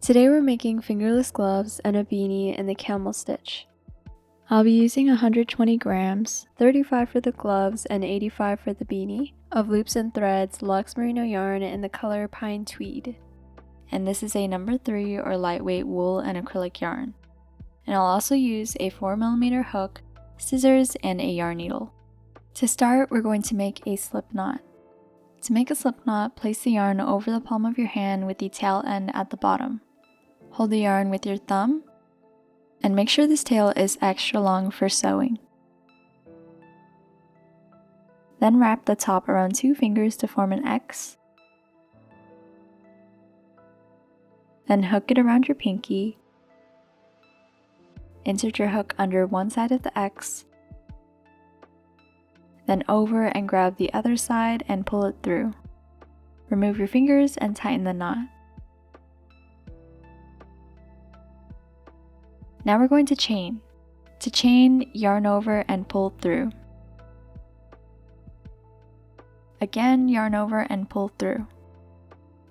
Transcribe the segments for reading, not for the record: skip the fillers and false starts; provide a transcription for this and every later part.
Today we're making fingerless gloves and a beanie in the camel stitch. I'll be using 120 grams, 35 for the gloves and 85 for the beanie, of loops and threads luxe merino yarn in the color pine tweed. And this is a number 3 or lightweight wool and acrylic yarn. And I'll also use a 4mm hook, scissors, and a yarn needle. To start, we're going to make a slip knot. To make a slip knot, place the yarn over the palm of your hand with the tail end at the bottom. Hold the yarn with your thumb, and make sure this tail is extra long for sewing. Then wrap the top around 2 fingers to form an X. Then hook it around your pinky. Insert your hook under one side of the X. Then over and grab the other side and pull it through. Remove your fingers and tighten the knot. Now we're going to chain. To chain, yarn over and pull through. Again, yarn over and pull through.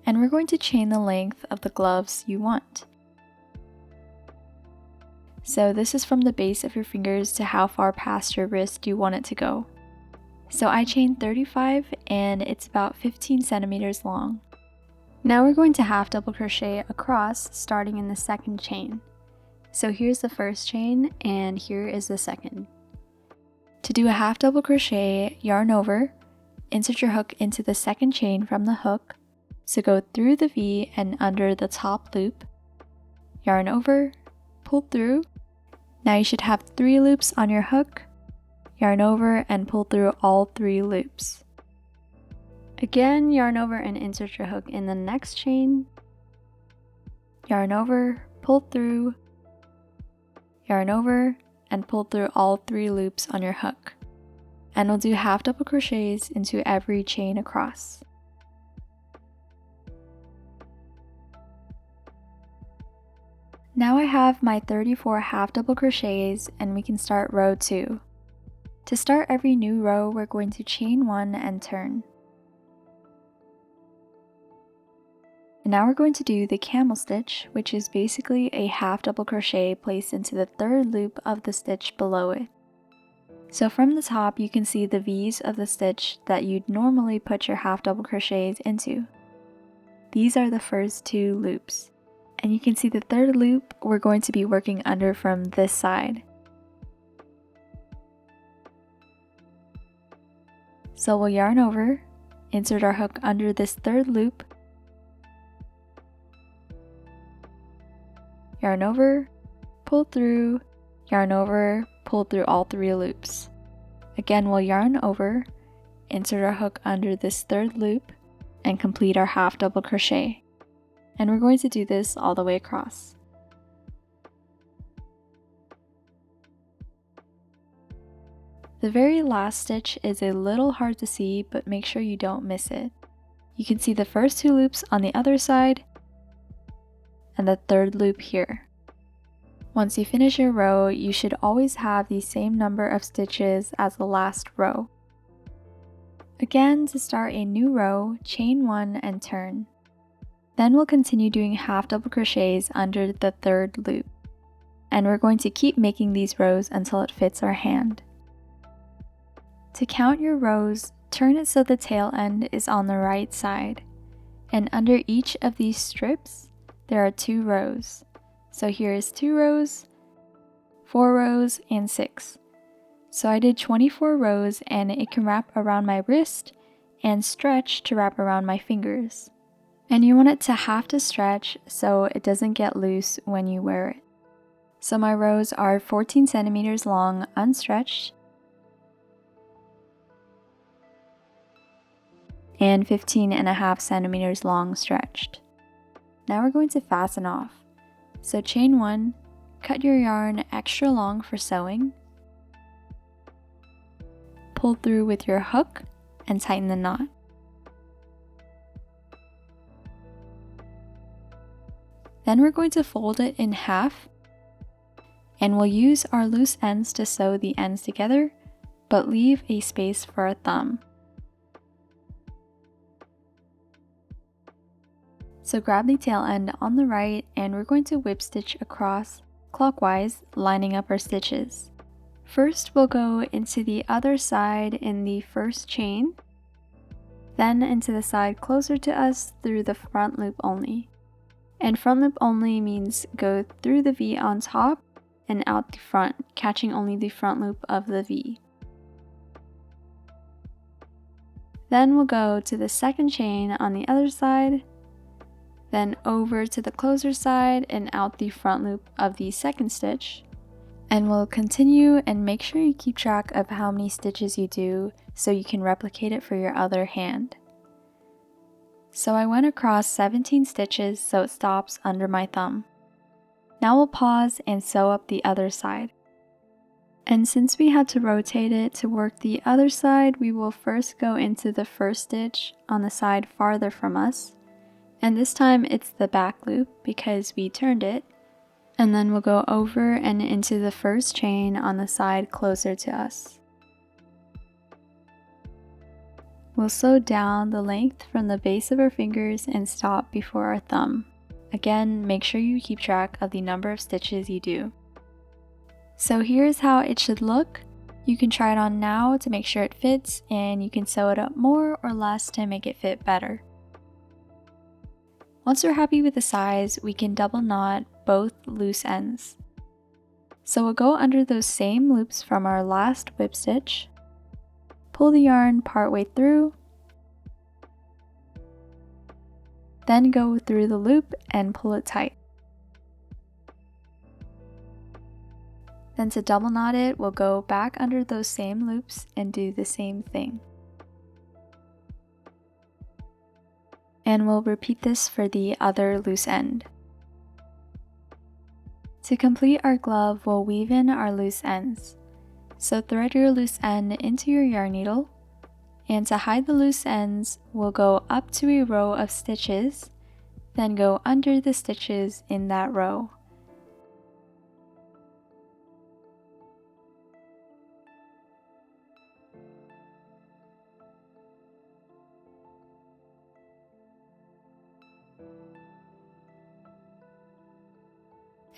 And we're going to chain the length of the gloves you want. So this is from the base of your fingers to how far past your wrist you want it to go. So I chained 35 and it's about 15 centimeters long. Now we're going to half double crochet across, starting in the second chain. So here's the first chain and here is the second. To do a half double crochet, yarn over, insert your hook into the second chain from the hook, so go through the V and under the top loop, yarn over, pull through. Now you should have 3 loops on your hook, yarn over and pull through all 3 loops. Again, yarn over and insert your hook in the next chain, yarn over, pull through, yarn over, and pull through all 3 loops on your hook. And we'll do half double crochets into every chain across. Now I have my 34 half double crochets and we can start row 2. To start every new row, we're going to chain 1 and turn. And now we're going to do the camel stitch, which is basically a half double crochet placed into the 3rd loop of the stitch below it. So from the top you can see the V's of the stitch that you'd normally put your half double crochets into. These are the first 2 loops. And you can see the 3rd loop we're going to be working under from this side. So we'll yarn over, insert our hook under this 3rd loop, yarn over, pull through, yarn over, pull through all 3 loops. Again, we'll yarn over, insert our hook under this 3rd loop, and complete our half double crochet. And we're going to do this all the way across. The very last stitch is a little hard to see, but make sure you don't miss it. You can see the first 2 loops on the other side, and the 3rd loop here. Once you finish your row, you should always have the same number of stitches as the last row. Again, to start a new row, chain 1 and turn. Then we'll continue doing half double crochets under the 3rd loop. And we're going to keep making these rows until it fits our hand. To count your rows, turn it so the tail end is on the right side. And under each of these strips, there are 2 rows. So here is 2 rows, 4 rows, and 6. So I did 24 rows and it can wrap around my wrist and stretch to wrap around my fingers. And you want it to have to stretch so it doesn't get loose when you wear it. So my rows are 14 centimeters long unstretched and 15.5 centimeters long stretched. Now we're going to fasten off. So chain 1, cut your yarn extra long for sewing, pull through with your hook, and tighten the knot. Then we're going to fold it in half, and we'll use our loose ends to sew the ends together, but leave a space for a thumb. So grab the tail end on the right and we're going to whip stitch across clockwise, lining up our stitches. First we'll go into the other side in the first chain, then into the side closer to us through the front loop only. And front loop only means go through the V on top and out the front, catching only the front loop of the V. Then we'll go to the second chain on the other side, then over to the closer side and out the front loop of the second stitch. And we'll continue, and make sure you keep track of how many stitches you do so you can replicate it for your other hand. So I went across 17 stitches so it stops under my thumb. Now we'll pause and sew up the other side. And since we had to rotate it to work the other side, we will first go into the first stitch on the side farther from us. And this time it's the back loop because we turned it. And then we'll go over and into the first chain on the side closer to us. We'll sew down the length from the base of our fingers and stop before our thumb. Again, make sure you keep track of the number of stitches you do. So here's how it should look. You can try it on now to make sure it fits, and you can sew it up more or less to make it fit better. Once we're happy with the size, we can double knot both loose ends. So we'll go under those same loops from our last whip stitch, pull the yarn partway through, then go through the loop and pull it tight. Then to double knot it, we'll go back under those same loops and do the same thing. And we'll repeat this for the other loose end. To complete our glove, we'll weave in our loose ends. So thread your loose end into your yarn needle, and to hide the loose ends, we'll go up to a row of stitches, then go under the stitches in that row.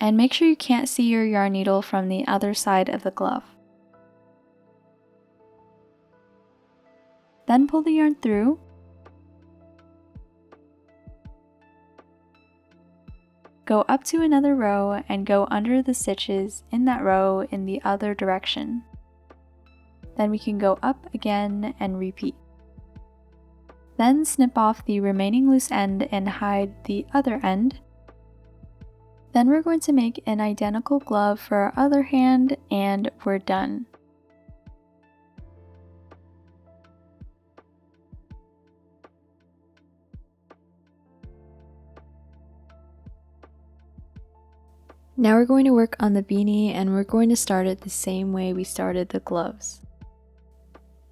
And make sure you can't see your yarn needle from the other side of the glove. Then pull the yarn through, go up to another row and go under the stitches in that row in the other direction. Then we can go up again and repeat. Then snip off the remaining loose end and hide the other end. Then we're going to make an identical glove for our other hand, and we're done. Now we're going to work on the beanie, and we're going to start it the same way we started the gloves.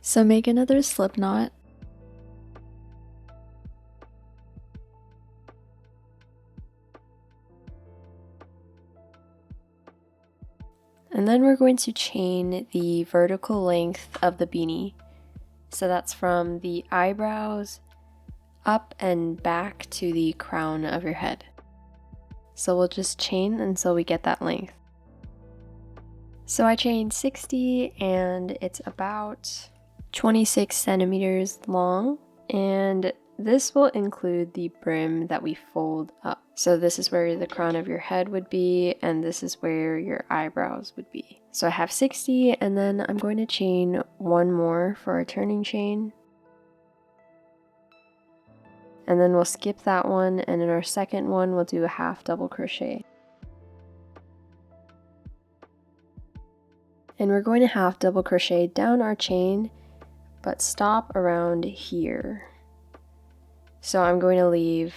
So make another slip knot. And then we're going to chain the vertical length of the beanie. So that's from the eyebrows up and back to the crown of your head. So we'll just chain until we get that length. So I chained 60 and it's about 26 centimeters long, and this will include the brim that we fold up. So this is where the crown of your head would be, and this is where your eyebrows would be. So I have 60, and then I'm going to chain one more for a turning chain. And then we'll skip that one, and in our second one we'll do a half double crochet. And we're going to half double crochet down our chain, but stop around here. So I'm going to leave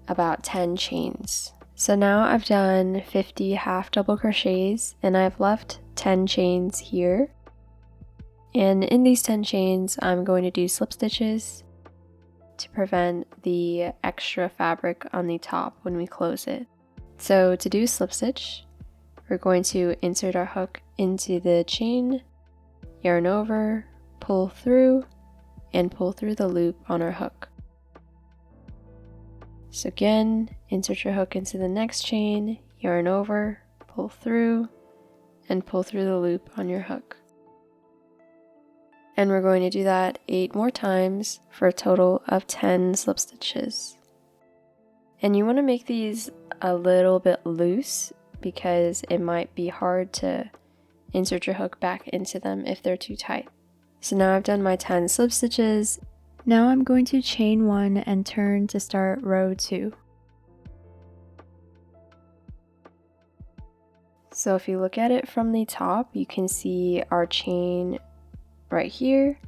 about 10 chains. So now I've done 50 half double crochets, and I've left 10 chains here. And in these 10 chains, I'm going to do slip stitches to prevent the extra fabric on the top when we close it. So to do slip stitch, we're going to insert our hook into the chain, yarn over, pull through, and pull through the loop on our hook. So again, insert your hook into the next chain, yarn over, pull through, and pull through the loop on your hook. And we're going to do that 8 more times for a total of 10 slip stitches. And you want to make these a little bit loose because it might be hard to insert your hook back into them if they're too tight. So now I've done my 10 slip stitches. Now I'm going to chain 1 and turn to start row 2. So if you look at it from the top, you can see our chain right here,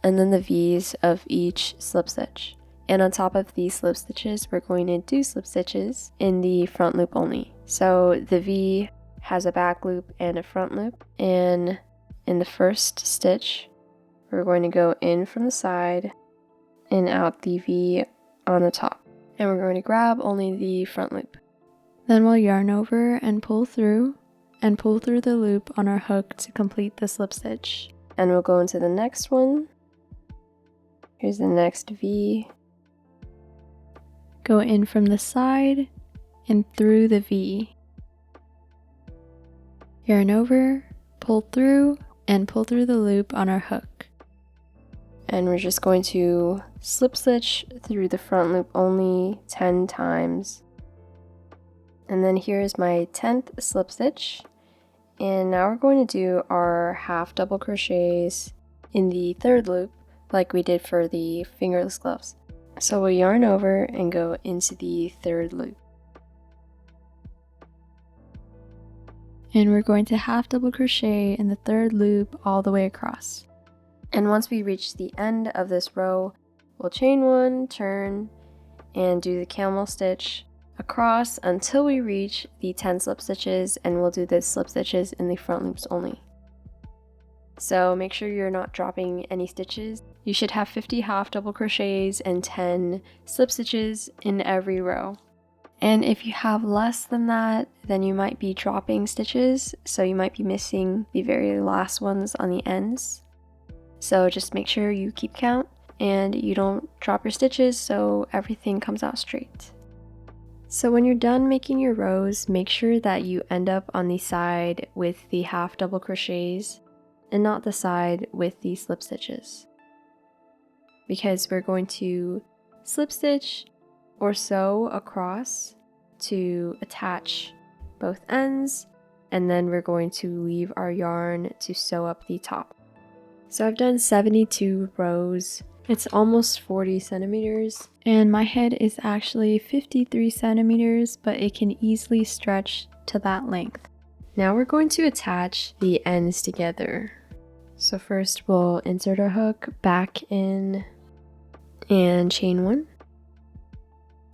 and then the V's of each slip stitch. And on top of these slip stitches, we're going to do slip stitches in the front loop only. So the V has a back loop and a front loop, and in the first stitch, we're going to go in from the side and out the V on the top. And we're going to grab only the front loop. Then we'll yarn over and pull through the loop on our hook to complete the slip stitch. And we'll go into the next one. Here's the next V. Go in from the side and through the V. Yarn over, pull through the loop on our hook. And we're just going to slip stitch through the front loop only 10 times. And then here's my 10th slip stitch. And now we're going to do our half double crochets in the third loop like we did for the fingerless gloves. So we'll yarn over and go into the third loop. And we're going to half double crochet in the third loop all the way across. And once we reach the end of this row, we'll chain 1, turn, and do the camel stitch across until we reach the 10 slip stitches, and we'll do the slip stitches in the front loops only. So make sure you're not dropping any stitches. You should have 50 half double crochets and 10 slip stitches in every row. And if you have less than that, then you might be dropping stitches, so you might be missing the very last ones on the ends. So just make sure you keep count and you don't drop your stitches so everything comes out straight. So when you're done making your rows, make sure that you end up on the side with the half double crochets and not the side with the slip stitches, because we're going to slip stitch or sew across to attach both ends, and then we're going to leave our yarn to sew up the top. So I've done 72 rows. It's almost 40 centimeters, and my head is actually 53 centimeters, but it can easily stretch to that length. Now we're going to attach the ends together. So first we'll insert our hook back in and chain 1,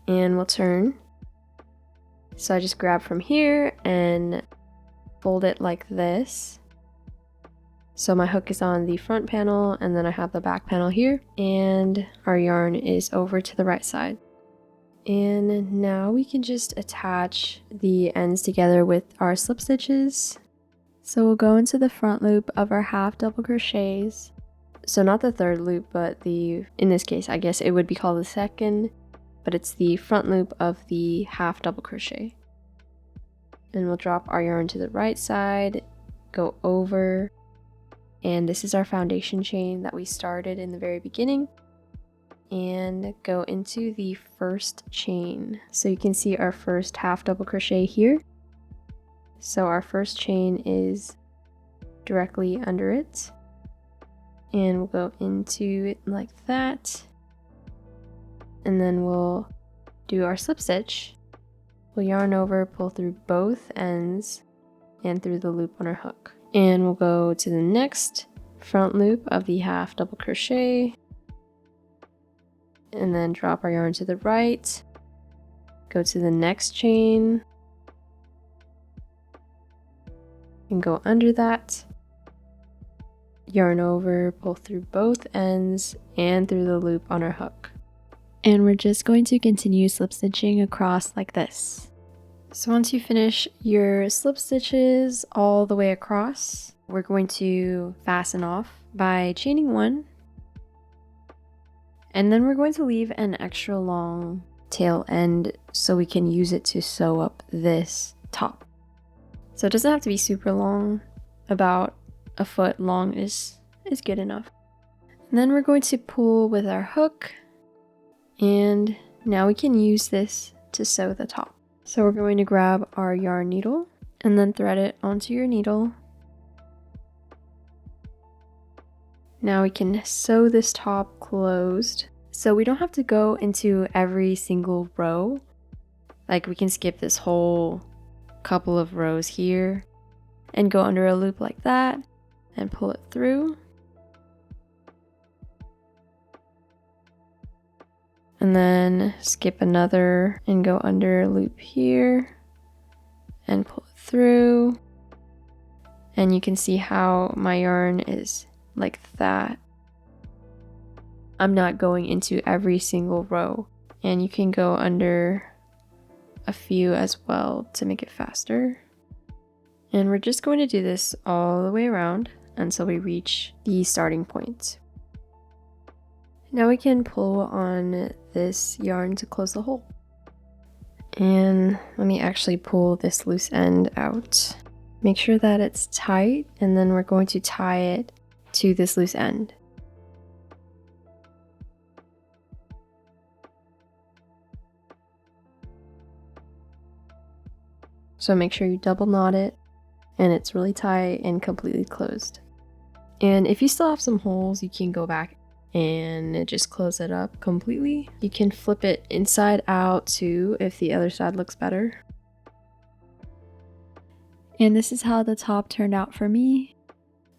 and we'll turn. So I just grab from here and fold it like this. So my hook is on the front panel, and then I have the back panel here, and our yarn is over to the right side. And now we can just attach the ends together with our slip stitches. So we'll go into the front loop of our half double crochets. So not the third loop, but in this case, I guess it would be called the second, but it's the front loop of the half double crochet. And we'll drop our yarn to the right side, go over, and this is our foundation chain that we started in the very beginning, and go into the first chain. So you can see our first half double crochet here. So our first chain is directly under it, and we'll go into it like that, and then we'll do our slip stitch. We'll yarn over, pull through both ends and through the loop on our hook. And we'll go to the next front loop of the half double crochet, and then drop our yarn to the right, go to the next chain, and go under that, yarn over, pull through both ends and through the loop on our hook. And we're just going to continue slip stitching across like this. So once you finish your slip stitches all the way across, we're going to fasten off by chaining 1, And then we're going to leave an extra long tail end so we can use it to sew up this top. So it doesn't have to be super long, about a foot long is good enough. And then we're going to pull with our hook, and now we can use this to sew the top. So we're going to grab our yarn needle and then thread it onto your needle. Now we can sew this top closed. So we don't have to go into every single row. Like we can skip this whole couple of rows here and go under a loop like that and pull it through. And then skip another and go under a loop here and pull it through. And you can see how my yarn is like that. I'm not going into every single row, and you can go under a few as well to make it faster. And we're just going to do this all the way around until we reach the starting point. Now we can pull on this yarn to close the hole. And let me actually pull this loose end out. Make sure that it's tight, and then we're going to tie it to this loose end. So make sure you double knot it and it's really tight and completely closed. And if you still have some holes, you can go back and just close it up completely. You can flip it inside out too if the other side looks better. And this is how the top turned out for me.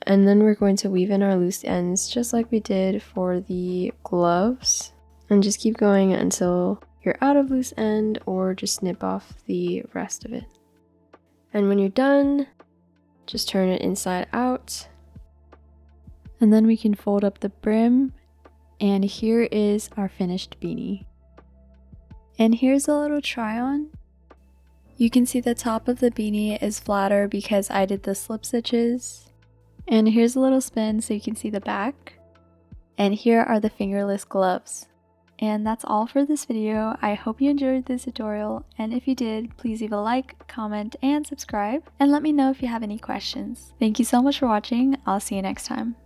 And then we're going to weave in our loose ends just like we did for the gloves. And just keep going until you're out of loose end, or just snip off the rest of it. And when you're done, just turn it inside out. And then we can fold up the brim, and here is our finished beanie. And here's a little try on. You can see the top of the beanie is flatter because I did the slip stitches. And here's a little spin so you can see the back. And here are the fingerless gloves. And that's all for this video. I hope you enjoyed this tutorial, and if you did, please leave a like, comment, and subscribe, and let me know if you have any questions. Thank you so much for watching. I'll see you next time.